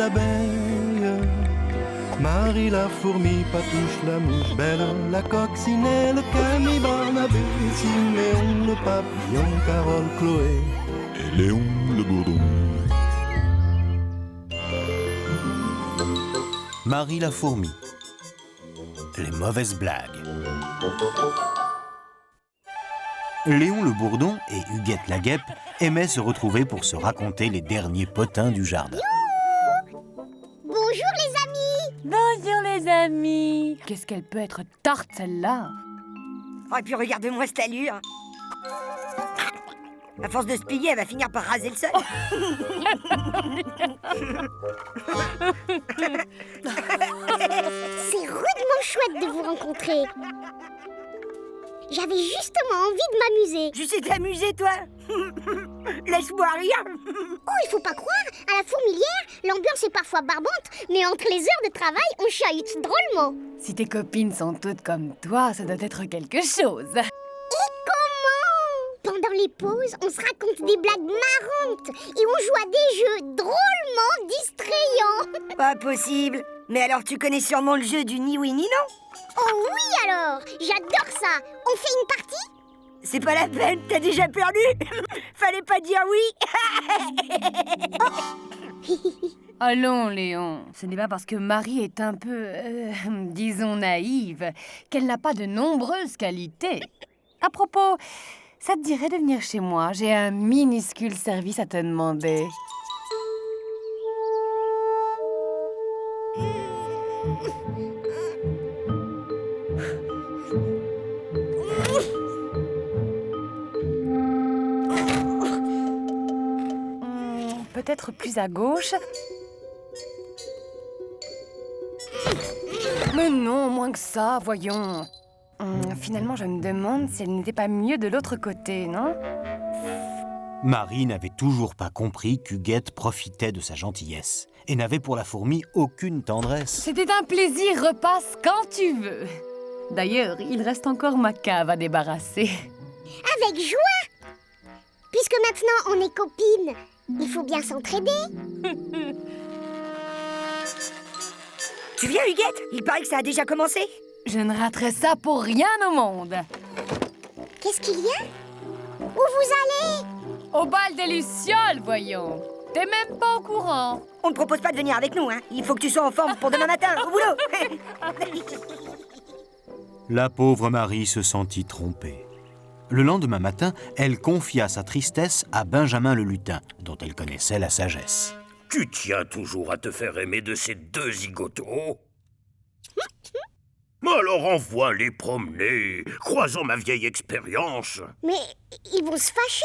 l'abeille. Marie la fourmi, Patouche la mouche, Belle la coccinelle, Camille Barnabé, Siméon le papillon, Carole, Chloé et Léon le bourdon. Marie la fourmi. Les mauvaises blagues. Léon le bourdon et Huguette la guêpe aimaient se retrouver pour se raconter les derniers potins du jardin. Bonjour les amis! Bonjour les amis! Qu'est-ce qu'elle peut être tarte celle-là! Oh, et puis regarde-moi cette allure. À force de se plier, elle va finir par raser le sol. C'est rudement chouette de vous rencontrer. J'avais justement envie de m'amuser. Tu sais t'amuser, toi? Laisse-moi rien. Oh, il faut pas croire, à la fourmilière, l'ambiance est parfois barbante, mais entre les heures de travail, on chahute drôlement. Si tes copines sont toutes comme toi, ça doit être quelque chose! Et comment? Pendant les pauses, on se raconte des blagues marrantes et on joue à des jeux drôlement distrayants. Pas possible. Mais alors tu connais sûrement le jeu du ni oui ni non? Oh oui alors, j'adore ça. On fait une partie? C'est pas la peine, t'as déjà perdu. Fallait pas dire oui. Allons, Léon, ce n'est pas parce que Marie est un peu, disons, naïve, qu'elle n'a pas de nombreuses qualités. À propos, ça te dirait de venir chez moi? J'ai un minuscule service à te demander. Peut-être plus à gauche. Mais non, moins que ça, voyons. Finalement, je me demande si elle n'était pas mieux de l'autre côté, non? Marie n'avait toujours pas compris qu'Huguette profitait de sa gentillesse et n'avait pour la fourmi aucune tendresse. C'était un plaisir, repasse quand tu veux. D'ailleurs, il reste encore ma cave à débarrasser. Avec joie! Puisque maintenant on est copines, il faut bien s'entraider. Tu viens, Huguette? Il paraît que ça a déjà commencé. Je ne raterai ça pour rien au monde. Qu'est-ce qu'il y a? Où vous allez? Au bal des Lucioles, voyons. T'es même pas au courant. On ne propose pas de venir avec nous, hein. Il faut que tu sois en forme pour demain matin, au boulot. La pauvre Marie se sentit trompée. Le lendemain matin, elle confia sa tristesse à Benjamin le lutin, dont elle connaissait la sagesse. Tu tiens toujours à te faire aimer de ces deux zigotos? Alors envoie-les promener, croisons ma vieille expérience. Mais ils vont se fâcher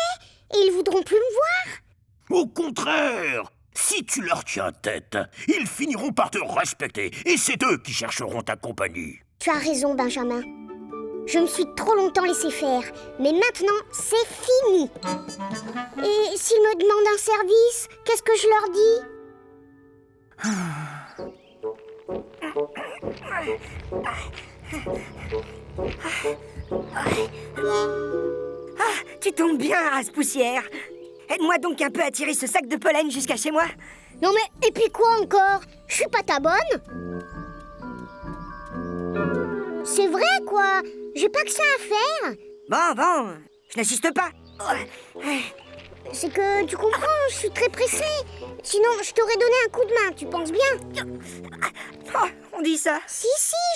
et ils voudront plus me voir. Au contraire, si tu leur tiens tête, ils finiront par te respecter et c'est eux qui chercheront ta compagnie. Tu as raison, Benjamin. Je me suis trop longtemps laissé faire, mais maintenant, c'est fini. Et s'ils me demandent un service, qu'est-ce que je leur dis? Tu tombes bien, race-poussière. Aide-moi donc un peu à tirer ce sac de pollen jusqu'à chez moi. Non mais, et puis quoi encore? Je suis pas ta bonne? C'est vrai, quoi. J'ai pas que ça à faire. Bon, je n'insiste pas. C'est que, tu comprends, je suis très pressée. Sinon, je t'aurais donné un coup de main, tu penses bien? Oh, on dit ça. Si,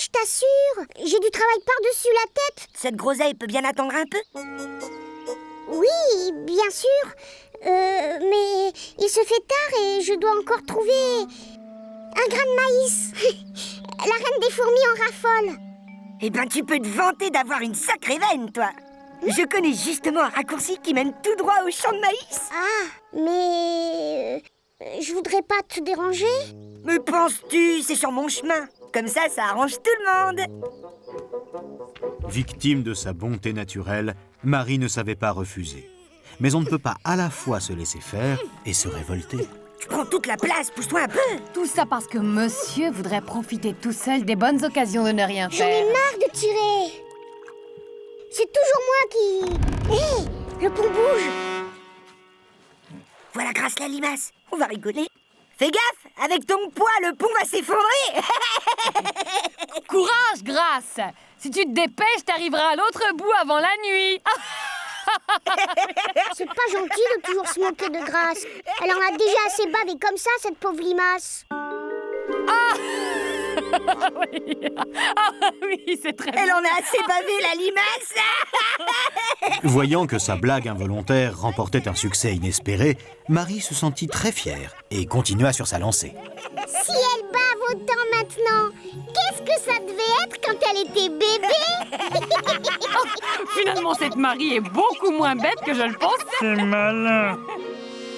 je t'assure. J'ai du travail par-dessus la tête. Cette groseille peut bien attendre un peu. Oui, bien sûr. Mais il se fait tard et je dois encore trouver un grain de maïs. La reine des fourmis en raffole. Eh ben, tu peux te vanter d'avoir une sacrée veine, toi. Je connais justement un raccourci qui mène tout droit au champ de maïs. Ah, mais... je voudrais pas te déranger. Me penses-tu? C'est sur mon chemin. Comme ça arrange tout le monde. Victime de sa bonté naturelle, Marie ne savait pas refuser. Mais on ne peut pas à la fois se laisser faire et se révolter. Tu prends toute la place, pousse-toi un peu. Tout ça parce que monsieur voudrait profiter tout seul des bonnes occasions de ne rien J'en ai faire. marre de tirer. C'est toujours moi qui... Hé, le pont bouge. Voilà, grâce la limace. On va rigoler. Fais gaffe, avec ton poids, le pont va s'effondrer. Courage, Grâce! Si tu te dépêches, t'arriveras à l'autre bout avant la nuit. C'est pas gentil de toujours se moquer de Grâce. Elle en a déjà assez bavé comme ça, cette pauvre limace. Oui, c'est très Elle en a assez bavé, la limace. Voyant que sa blague involontaire remportait un succès inespéré, Marie se sentit très fière et continua sur sa lancée. Si elle bave autant maintenant, qu'est-ce que ça devait être quand elle était bébé? Finalement, cette Marie est beaucoup moins bête que je le pensais. C'est malin.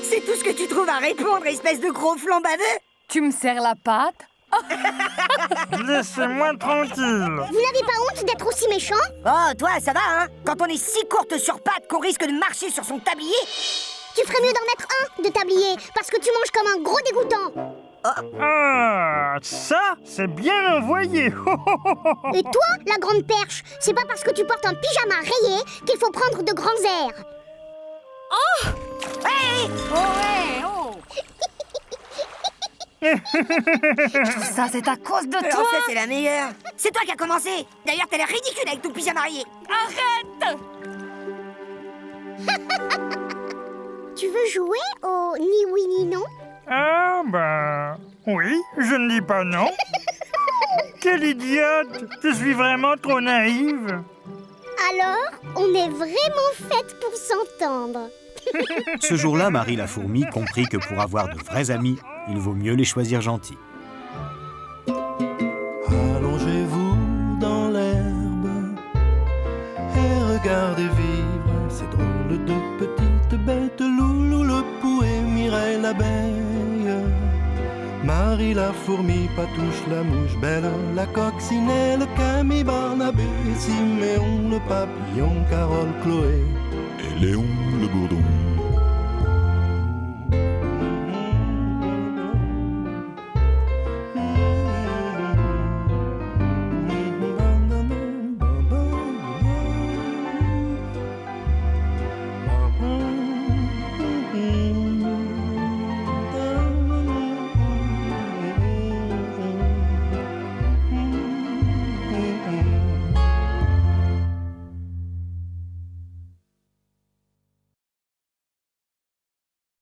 C'est tout ce que tu trouves à répondre, espèce de gros flanc baveux. Tu me serres la patte? Laissez-moi tranquille. Vous n'avez pas honte d'être aussi méchant? Oh, toi, ça va, hein? Quand on est si courte sur pattes qu'on risque de marcher sur son tablier. Tu ferais mieux d'en mettre un de tablier, parce que tu manges comme un gros dégoûtant. Ah, ça, c'est bien envoyé. Et toi, la grande perche, c'est pas parce que tu portes un pyjama rayé qu'il faut prendre de grands airs. Ça, c'est à cause de Alors toi. ça, c'est la meilleure. C'est toi qui as commencé. D'ailleurs, t'as l'air ridicule avec ton pyjama rayé. Arrête! Tu veux jouer au ni oui ni non? Ah, ben... Oui, je ne dis pas non. Quelle idiote! Je suis vraiment trop naïve. Alors, on est vraiment faites pour s'entendre. Ce jour-là, Marie la fourmi comprit que pour avoir de vrais amis, il vaut mieux les choisir gentils. Allongez-vous dans l'herbe et regardez vivre ces drôles de petites bêtes. Loulou le pou et Mireille l'abeille, Marie la fourmi, Patouche la mouche, Belle la coccinelle, Camille, Barnabé, Siméon le papillon, Carole, Chloé et Léon le bourdon.